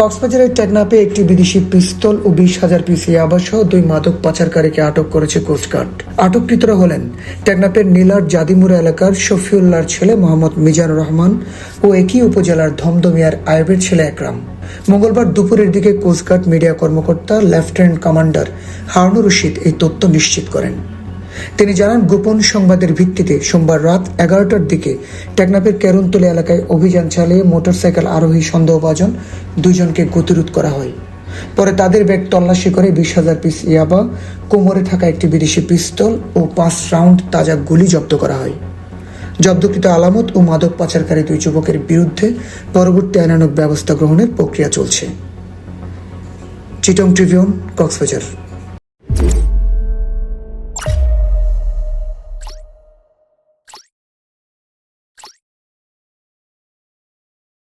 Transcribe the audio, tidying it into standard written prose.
কক্সবাজারের টেকনাফে একটি বিদেশি পিস্তল ও 20,000 পিস ইয়াবা সহ 2 মাদক পাচারকারীকে আটক করেছে কোস্টগার্ড। আটককৃতরা হলেন টেকনাফের নীলার জাদিমুরা এলাকার শফিউল্লাহর ছেলে মোহাম্মদ মিজানুর রহমান ও একই উপজেলার ধমদমিয়ার আয়বের ছেলে একরাম। মঙ্গলবার দুপুরের দিকে কোস্টগার্ড মিডিয়া কর্মকর্তা লেফটেন্যান্ট কমান্ডার হারুনুর রশিদ এই তথ্য নিশ্চিত করেন। তিনি জানান, গোপন সংবাদের ভিত্তিতে সোমবার রাত 11টার দিকে টেকনাফের কেরুনতলী এলাকায় অভিযান চালিয়ে মোটরসাইকেল আরোহী সন্দেহভাজন 2 জনকে গতিরোধ করা হয়। পরে তাদের ব্যাগ তল্লাশি করে 20,000 পিস ইয়াবা, কোমরে থাকা একটি বিদেশি পিস্তল ও 5 রাউন্ড তাজা গুলি জব্দ করা হয়। জব্দকৃত আলামত ও মাদক পাচারকারী 2 যুবকের বিরুদ্ধে পরবর্তী আইনানুগ ব্যবস্থা গ্রহণের প্রক্রিয়া চলছে। চিটং ট্রিবিউন, কক্সবাজার।